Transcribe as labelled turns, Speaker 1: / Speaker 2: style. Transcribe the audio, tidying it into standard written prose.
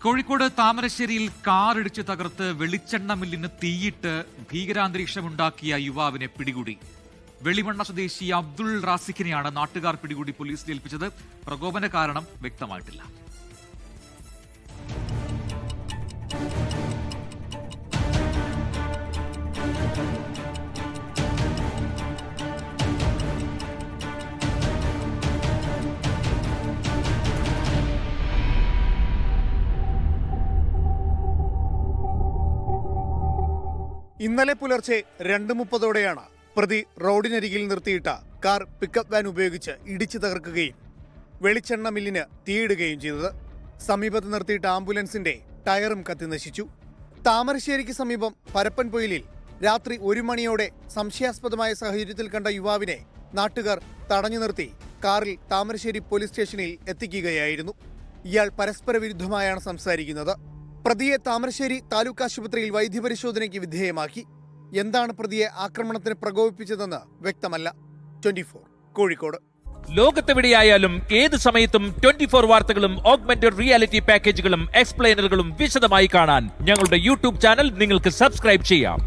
Speaker 1: കോഴിക്കോട് താമരശ്ശേരിയിൽ കാർ ഇടിച്ച് തകർത്ത് വെളിച്ചെണ്ണ മില്ലിന് തീയിട്ട് ഭീകരാന്തരീക്ഷമുണ്ടാക്കിയ യുവാവിനെ പിടികൂടി. വെളിമണ്ണ സ്വദേശി അബ്ദുൾ റാസിഖിനെയാണ് നാട്ടുകാർ പിടികൂടി പോലീസിൽ ഏൽപ്പിച്ചത്. പ്രകോപന കാരണം വ്യക്തമായിട്ടില്ല.
Speaker 2: ഇന്നലെ പുലർച്ചെ 2:30 പ്രതി റോഡിനരികിൽ നിർത്തിയിട്ട കാർ പിക്കപ്പ് വാൻ ഉപയോഗിച്ച് ഇടിച്ചു തകർക്കുകയും വെളിച്ചെണ്ണ മില്ലിന് തീയിടുകയും ചെയ്തത്. സമീപത്ത് നിർത്തിയിട്ട ആംബുലൻസിന്റെ ടയറും കത്തിനശിച്ചു. താമരശ്ശേരിക്ക് സമീപം പരപ്പൻപൊയിലിൽ രാത്രി 1 മണിയോടെ സംശയാസ്പദമായ സാഹചര്യത്തിൽ കണ്ട യുവാവിനെ നാട്ടുകാർ തടഞ്ഞു നിർത്തി കാറിൽ താമരശ്ശേരി പോലീസ് സ്റ്റേഷനിൽ എത്തിക്കുകയായിരുന്നു. ഇയാൾ പരസ്പര വിരുദ്ധമായാണ് സംസാരിക്കുന്നത്. പ്രതിയെ താമരശ്ശേരി താലൂക്ക് ആശുപത്രിയിൽ വൈദ്യപരിശോധനയ്ക്ക് വിധേയമാക്കി. എന്താണ് പ്രതിയെ ആക്രമണത്തിന് പ്രകോപിപ്പിച്ചതെന്ന് വ്യക്തമല്ല. 24 കോഴിക്കോട്.
Speaker 3: ലോകത്തെവിടെയായാലും ഏത് സമയത്തും 24 വാർത്തകളും ഓഗ്മെന്റഡ് റിയാലിറ്റി പാക്കേജുകളും എക്സ്പ്ലെയിനറുകളും വിശദമായി കാണാൻ ഞങ്ങളുടെ യൂട്യൂബ് ചാനൽ നിങ്ങൾക്ക് സബ്സ്ക്രൈബ് ചെയ്യാം.